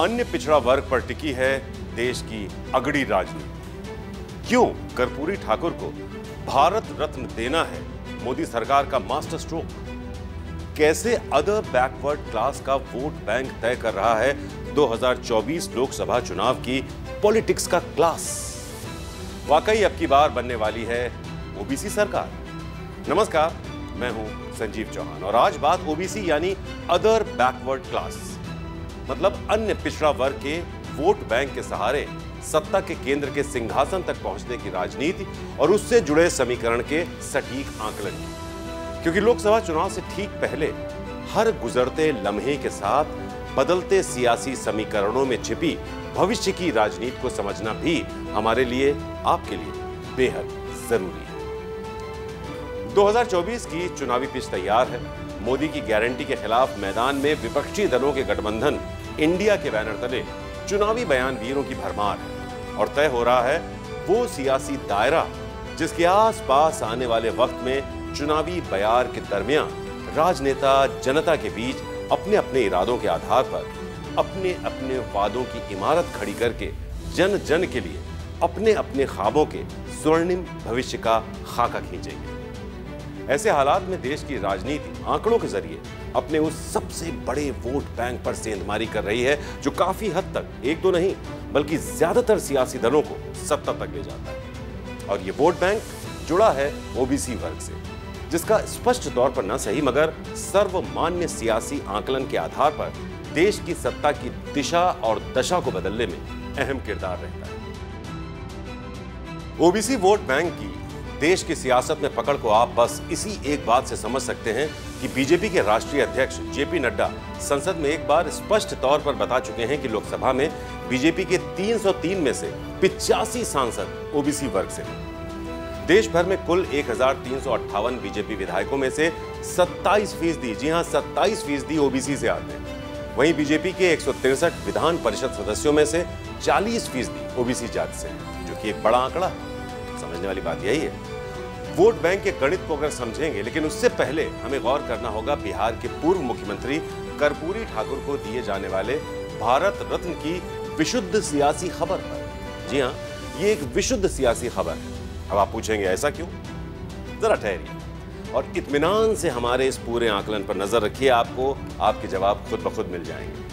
अन्य पिछड़ा वर्ग पर टिकी है देश की अगड़ी राजनीति। क्यों कर्पूरी ठाकुर को भारत रत्न देना है मोदी सरकार का मास्टर स्ट्रोक? कैसे अदर बैकवर्ड क्लास का वोट बैंक तय कर रहा है 2024 लोकसभा चुनाव की पॉलिटिक्स का क्लास? वाकई अब की बार बनने वाली है ओबीसी सरकार। नमस्कार, मैं हूं संजीव चौहान और आज बात ओबीसी यानी अदर बैकवर्ड क्लास, मतलब अन्य पिछड़ा वर्ग के वोट बैंक के सहारे सत्ता के केंद्र के सिंहासन तक पहुंचने की राजनीति और उससे जुड़े समीकरण के सटीक आकलन की। क्योंकि लोकसभा चुनाव से ठीक पहले हर गुजरते लम्हे के साथ बदलते सियासी समीकरणों में छिपी भविष्य की राजनीति को समझना भी हमारे लिए, आपके लिए बेहद जरूरी है। 2024 की चुनावी पिच तैयार है। मोदी की गारंटी के खिलाफ मैदान में विपक्षी दलों के गठबंधन इंडिया के बैनर तले चुनावी बयान वीरों की भरमार है और तय हो रहा है वो सियासी दायरा जिसके आसपास आने वाले वक्त में चुनावी बयार के दरमियान राजनेता जनता के बीच अपने अपने इरादों के आधार पर अपने अपने वादों की इमारत खड़ी करके जन जन के लिए अपने अपने ख्वाबों के स्वर्णिम भविष्य का खाका खींचेंगे। ऐसे हालात में देश की राजनीति आंकड़ों के जरिए अपने उस सबसे बड़े वोट बैंक पर सेंधमारी कर रही है जो काफी हद तक एक दो नहीं बल्कि ज्यादातर सियासी दलों को सत्ता तक ले जाता है। और ये वोट बैंक जुड़ा है ओबीसी वर्ग से, जिसका स्पष्ट तौर पर न सही मगर सर्वमान्य सियासी आकलन के आधार पर देश की सत्ता की दिशा और दशा को बदलने में अहम किरदार रहता है। ओबीसी वोट बैंक की देश की सियासत में पकड़ को आप बस इसी एक बात से समझ सकते हैं कि बीजेपी के राष्ट्रीय अध्यक्ष जेपी नड्डा संसद में एक बार स्पष्ट तौर पर बता चुके हैं कि लोकसभा में बीजेपी के 303 में से 85 सांसद ओबीसी वर्ग से हैं। देश भर में कुल 1358 बीजेपी विधायकों में से 27%, जी हां 27% ओबीसी से आते हैं। वहीं बीजेपी के 163 विधान परिषद सदस्यों में से 40% ओबीसी जाति से हैं, जो कि एक बड़ा आंकड़ा है। समझने वाली बात यही है। वोट बैंक के गणित को अगर समझेंगे, लेकिन उससे पहले हमें गौर करना होगा बिहार के पूर्व मुख्यमंत्री कर्पूरी ठाकुर को दिए जाने वाले भारत रत्न की विशुद्ध सियासी खबर पर। जी हां, ये एक विशुद्ध सियासी खबर है। अब आप पूछेंगे ऐसा क्यों? जरा ठहरिए और इत्मीनान से हमारे इस पूरे आकलन पर नजर रखिए, आपको आपके जवाब खुद ब खुद मिल जाएंगे।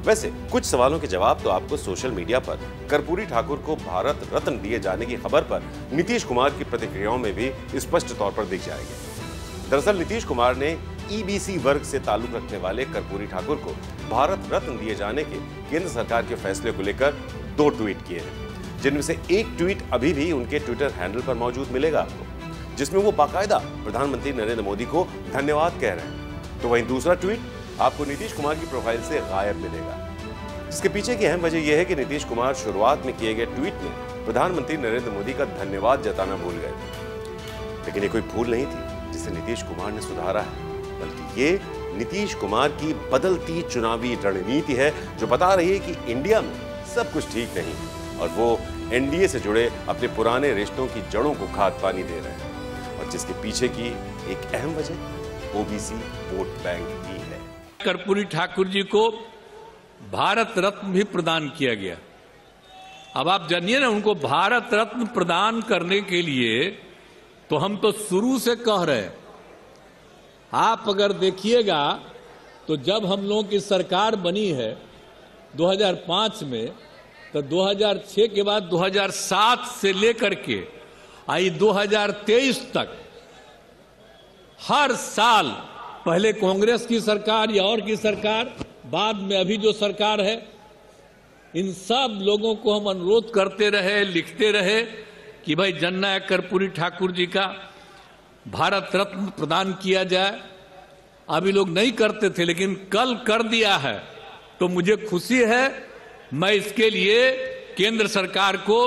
वैसे कुछ सवालों के जवाब तो आपको सोशल मीडिया पर कर्पूरी ठाकुर को भारत रत्न दिए जाने की खबर पर नीतीश कुमार की प्रतिक्रियाओं में भी स्पष्ट तौर पर दिख जाएंगे। दरअसल नीतीश कुमार ने ईबीसी वर्ग से ताल्लुक रखने वाले कर्पूरी ठाकुर को भारत रत्न दिए जाने के केंद्र सरकार के फैसले को लेकर 2 ट्वीट किए हैं, जिनमें से एक ट्वीट अभी भी उनके ट्विटर हैंडल पर मौजूद मिलेगा आपको, जिसमें वो बाकायदा प्रधानमंत्री नरेंद्र मोदी को धन्यवाद कह रहे हैं। तो वहीं दूसरा ट्वीट आपको नीतीश कुमार की प्रोफाइल से गायब मिलेगा। इसके पीछे की अहम वजह यह है कि नीतीश कुमार शुरुआत में किए गए ट्वीट में प्रधानमंत्री नरेंद्र मोदी का धन्यवाद जताना भूल गए थे। लेकिन ये कोई भूल नहीं थी जिसे नीतीश कुमार ने सुधारा है, बल्कि ये नीतीश कुमार की बदलती चुनावी रणनीति है जो बता रही है कि इंडिया में सब कुछ ठीक नहीं है और वो एनडीए से जुड़े अपने पुराने रिश्तों की जड़ों को खाद पानी दे रहे हैं, और जिसके पीछे की एक अहम वजह ओबीसी वोट बैंक की है। कर्पूरी ठाकुर जी को भारत रत्न भी प्रदान किया गया। अब आप जानिए ना, उनको भारत रत्न प्रदान करने के लिए तो हम तो शुरू से कह रहे हैं। आप अगर देखिएगा तो जब हम लोगों की सरकार बनी है 2005 में, तो 2006 के बाद 2007 से लेकर के आई 2023 तक हर साल, पहले कांग्रेस की सरकार या और की सरकार, बाद में अभी जो सरकार है, इन सब लोगों को हम अनुरोध करते रहे, लिखते रहे कि भाई जननायक कर्पूरी ठाकुर जी का भारत रत्न प्रदान किया जाए। अभी लोग नहीं करते थे, लेकिन कल कर दिया है तो मुझे खुशी है। मैं इसके लिए केंद्र सरकार को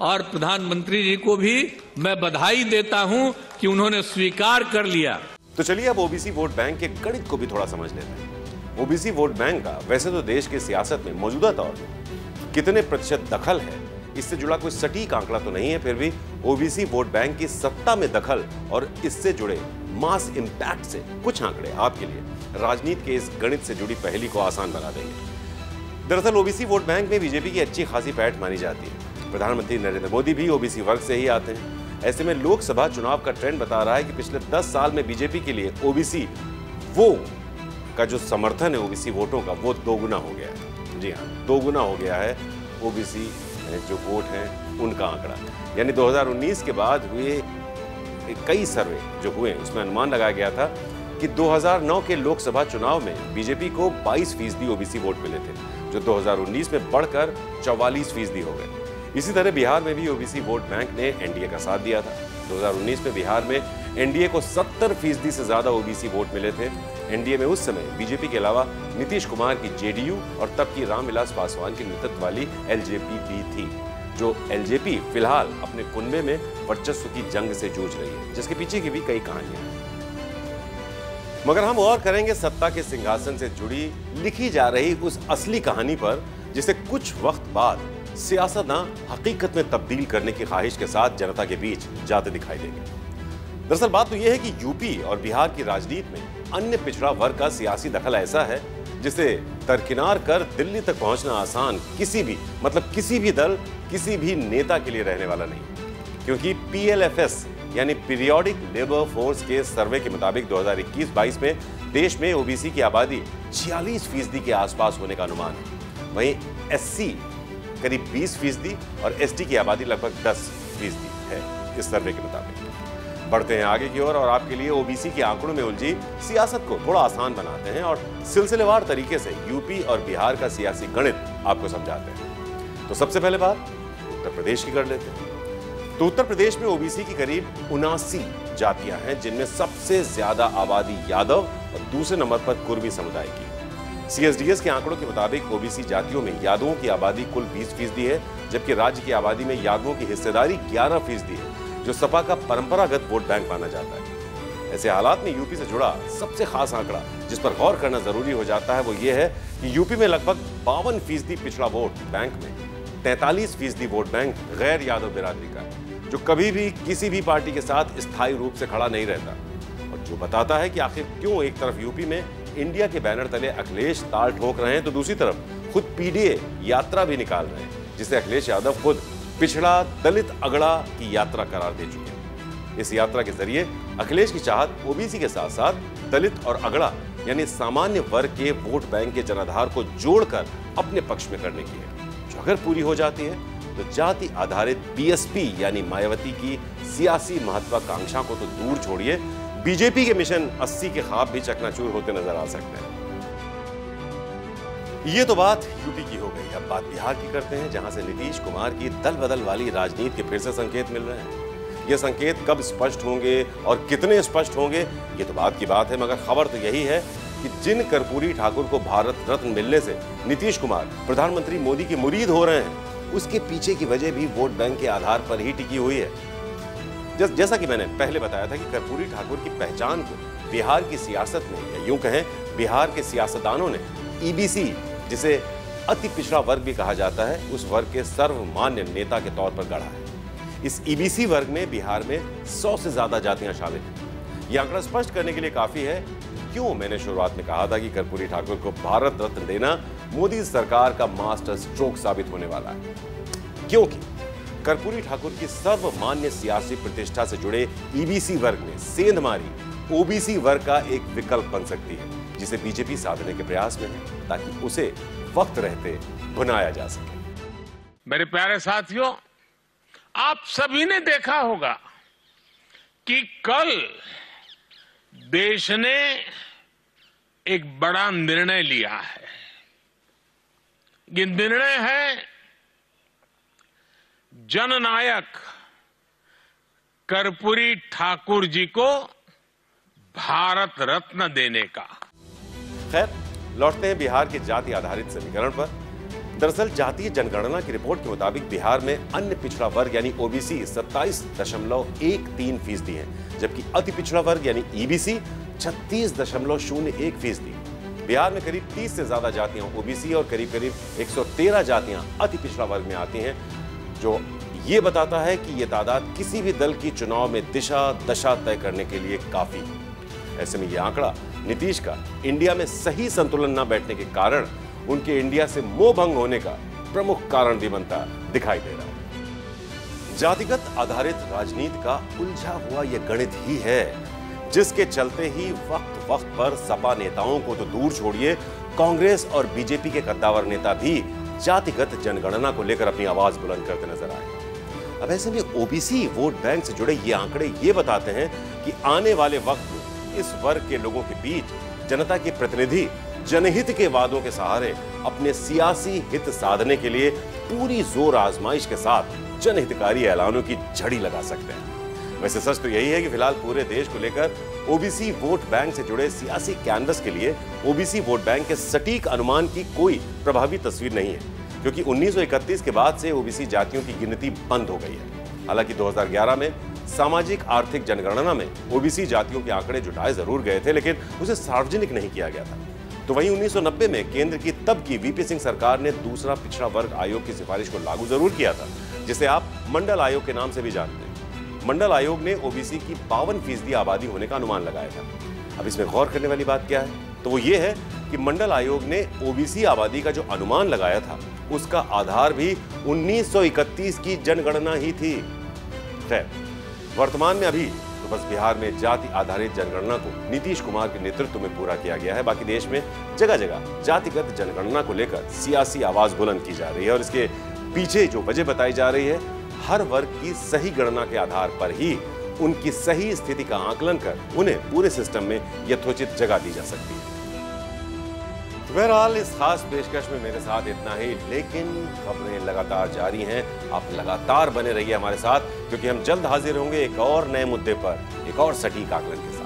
और प्रधानमंत्री जी को भी मैं बधाई देता हूं कि उन्होंने स्वीकार कर लिया। तो चलिए अब ओबीसी वोट बैंक के गणित को भी थोड़ा समझ लेते हैं। ओबीसी वोट बैंक का वैसे तो देश की सियासत में मौजूदा तौर पर कितने प्रतिशत दखल है, इससे जुड़ा कोई सटीक आंकड़ा तो नहीं है, फिर भी ओबीसी वोट बैंक की सत्ता में दखल और इससे जुड़े मास इंपैक्ट से कुछ आंकड़े आपके लिए राजनीति के इस गणित से जुड़ी पहेली को आसान बना देंगे। दरअसल ओबीसी वोट बैंक में बीजेपी की अच्छी खासी पैठ मानी जाती है। प्रधानमंत्री नरेंद्र मोदी भी ओबीसी वर्ग से ही आते हैं। ऐसे में लोकसभा चुनाव का ट्रेंड बता रहा है कि पिछले 10 साल में बीजेपी के लिए ओबीसी वो का जो समर्थन है ओबीसी वोटों का वो दोगुना हो गया है। जी हाँ, दोगुना हो गया है ओबीसी जो वोट हैं उनका आंकड़ा। यानी 2019 के बाद हुए कई सर्वे जो हुए उसमें अनुमान लगाया गया था कि 2009 के लोकसभा चुनाव में बीजेपी को 22% ओबीसी वोट मिले थे, जो 2019 में बढ़कर 44% हो गए। इसी तरह बिहार में भी ओबीसी वोट बैंक ने एनडीए का साथ दिया था। 2019 में बिहार में एनडीए को 70% से ज्यादा ओबीसी वोट मिले थे। एनडीए में उस समय बीजेपी के अलावा नीतीश कुमार की जेडीयू और तब की रामविलास पासवान के नेतृत्व वाली एलजेपी भी थी, जो एलजेपी फिलहाल अपने कुनबे में वर्चस्व की जंग से जूझ रही है, जिसके पीछे की भी कई कहानियां हैं। मगर हम और करेंगे सत्ता के सिंहासन से जुड़ी लिखी जा रही उस असली कहानी पर, जिसे कुछ वक्त बाद सियासतदान हकीकत में तब्दील करने की ख्वाहिश के साथ जनता के बीच जाते दिखाई देंगे। दरअसल बात तो यह है कि यूपी और बिहार की राजनीति में अन्य पिछड़ा वर्ग का सियासी दखल ऐसा है जिसे दरकिनार कर दिल्ली तक पहुंचना आसान किसी भी दल, किसी भी नेता के लिए रहने वाला नहीं। क्योंकि पीएलएफएस यानी पीरियोडिक लेबर फोर्स के सर्वे के मुताबिक 2021-22 में देश में ओबीसी की आबादी 46% के आसपास होने का अनुमान है। वहीं एससी करीब 20% और एसटी की आबादी लगभग 10% है इस सर्वे के मुताबिक। बढ़ते हैं आगे की ओर और आपके लिए ओबीसी के आंकड़ों में उलझी सियासत को थोड़ा आसान बनाते हैं और सिलसिलेवार तरीके से यूपी और बिहार का सियासी गणित आपको समझाते हैं। तो सबसे पहले बात उत्तर प्रदेश की कर लेते हैं। तो उत्तर प्रदेश में ओबीसी की करीब 79 जातियां हैं, जिनमें सबसे ज्यादा आबादी यादव और दूसरे नंबर पर कुर्मी समुदाय की। सीएसडीएस के आंकड़ों के मुताबिक ओबीसी जातियों में यादवों की आबादी कुल 20% है, जबकि राज्य की आबादी में यादवों की हिस्सेदारी 11% है, जो सपा का परंपरागत वोट बैंक माना जाता है। ऐसे हालात में यूपी से जुड़ा सबसे खास आंकड़ा जिस पर गौर करना जरूरी हो जाता है वो ये है कि यूपी में लगभग 52% पिछड़ा वोट बैंक में 43% वोट बैंक गैर यादव बिरादरी का है, जो कभी भी किसी भी पार्टी के साथ स्थायी रूप से खड़ा नहीं रहता, और जो बताता है कि आखिर क्यों एक तरफ यूपी में इंडिया के बैनर तले अखिलेश ताल ठोक रहे हैं तो दूसरी तरफ खुद पीडीए यात्रा भी निकाल रहे हैं, जिसे अखिलेश यादव खुद पिछड़ा दलित अगड़ा की यात्रा करार दे चुके हैं। इस यात्रा के जरिए अखिलेश की चाहत ओबीसी के साथ साथ दलित और अगड़ा यानी सामान्य वर्ग के वोट बैंक के जनाधार को जोड़कर अपने पक्ष में करने की है, जो अगर पूरी हो जाती है तो जाति आधारित बीएसपी यानी मायावती की सियासी महत्वाकांक्षा को तो दूर छोड़िए, बीजेपी के मिशन 80 के ख्वाब भी चकनाचूर होते नजर आ सकते हैं। ये तो बात यूपी की हो गई। अब बात बिहार की करते हैं, जहां से नीतीश कुमार की दल बदल वाली राजनीति के फिर से संकेत मिल रहे हैं। ये संकेत कब स्पष्ट होंगे और कितने स्पष्ट होंगे ये तो बात की बात है, मगर खबर तो यही है कि जिन कर्पूरी ठाकुर को भारत रत्न मिलने से नीतीश कुमार प्रधानमंत्री मोदी के मुरीद हो रहे हैं, उसके पीछे की वजह भी वोट बैंक के आधार पर ही टिकी हुई है। जैसा कि मैंने पहले बताया था कि कर्पूरी ठाकुर की पहचान को बिहार की सियासत में, या यूं कहें बिहार के सियासतदानों ने ईबीसी, जिसे अति पिछड़ा वर्ग भी कहा जाता है, उस वर्ग के सर्वमान्य नेता के तौर पर गढ़ा है। इस ईबीसी वर्ग में बिहार में 100 से ज्यादा जातियां शामिल हैं। यह आंकड़ा स्पष्ट करने के लिए काफी है क्यों मैंने शुरुआत में कहा था कि कर्पूरी ठाकुर को भारत रत्न देना मोदी सरकार का मास्टर स्ट्रोक साबित होने वाला है, क्योंकि कर्पूरी ठाकुर की सर्वमान्य सियासी प्रतिष्ठा से जुड़े ईबीसी वर्ग में सेंधमारी ओबीसी वर्ग का एक विकल्प बन सकती है, जिसे बीजेपी साधने के प्रयास में है ताकि उसे वक्त रहते भुनाया जा सके। मेरे प्यारे साथियों, आप सभी ने देखा होगा कि कल देश ने एक बड़ा निर्णय लिया है। ये निर्णय है जननायक कर्पूरी ठाकुर जी को भारत रत्न देने का। खैर, लौटते हैं बिहार के जाति आधारित समीकरण पर। दरअसल जातीय जनगणना की रिपोर्ट के मुताबिक बिहार में अन्य पिछड़ा वर्ग यानी ओबीसी 27.13% है, जबकि अति पिछड़ा वर्ग यानी ईबीसी 36.01%। बिहार में करीब 30 से ज्यादा जातियां ओबीसी और करीब 113 जातियां अति पिछड़ा वर्ग में आती हैं, जो ये बताता है कि यह तादाद किसी भी दल की चुनाव में दिशा दशा तय करने के लिए काफी है। ऐसे में यह आंकड़ा नीतीश का इंडिया में सही संतुलन न बैठने के कारण उनके इंडिया से मोह भंग होने का प्रमुख कारण भी बनता दिखाई दे रहा है। जातिगत आधारित राजनीति का उलझा हुआ यह गणित ही है जिसके चलते ही वक्त वक्त पर सपा नेताओं को तो दूर छोड़िए, कांग्रेस और बीजेपी के कद्दावर नेता भी जातिगत जनगणना को लेकर अपनी आवाज बुलंद करते नजर आए। अब ऐसे में ओबीसी वोट बैंक से जुड़े ये आंकड़े ये बताते हैं कि आने वाले वक्त में इस वर्ग के लोगों के बीच जनता के प्रतिनिधि जनहित के वादों के सहारे अपने सियासी हित साधने के लिए पूरी जोर आजमाइश के साथ जनहितकारी ऐलानों की झड़ी लगा सकते हैं। वैसे सच तो यही है कि फिलहाल पूरे देश को लेकर ओबीसी वोट बैंक से जुड़े सियासी कैनवस के लिए ओबीसी वोट बैंक के सटीक अनुमान की कोई प्रभावी तस्वीर नहीं है, क्योंकि 1931 के बाद से ओबीसी जातियों की गिनती बंद हो गई है। हालांकि 2011 में सामाजिक आर्थिक जनगणना में ओबीसी जातियों के आंकड़े जुटाए जरूर गए थे, लेकिन उसे सार्वजनिक नहीं किया गया था। तो वहीं 1990 में केंद्र की तब की वीपी सिंह सरकार ने दूसरा पिछड़ा वर्ग आयोग की सिफारिश को लागू जरूर किया था, जिसे आप मंडल आयोग के नाम से भी जानते हैं। मंडल आयोग ने ओबीसी की 52% आबादी होने का अनुमान लगाया था। अब इसमें गौर करने वाली बात क्या है, तो वो ये है कि मंडल आयोग ने ओबीसी आबादी का जो अनुमान लगाया था उसका आधार भी 1931 की जनगणना ही थी। खैर, वर्तमान में अभी तो बस बिहार में जाति आधारित जनगणना को नीतीश कुमार के नेतृत्व में पूरा किया गया है। बाकी देश में जगह जगह जातिगत जनगणना को लेकर सियासी आवाज बुलंद की जा रही है और इसके पीछे जो वजह बताई जा रही है, हर वर्ग की सही गणना के आधार पर ही उनकी सही स्थिति का आकलन कर उन्हें पूरे सिस्टम में यथोचित जगह दी जा सकती है। बहरहाल इस खास पेशकश में मेरे साथ इतना ही, लेकिन खबरें लगातार जारी हैं। आप लगातार बने रहिए हमारे साथ, क्योंकि हम जल्द हाजिर होंगे एक और नए मुद्दे पर, एक और सटीक आकलन के साथ।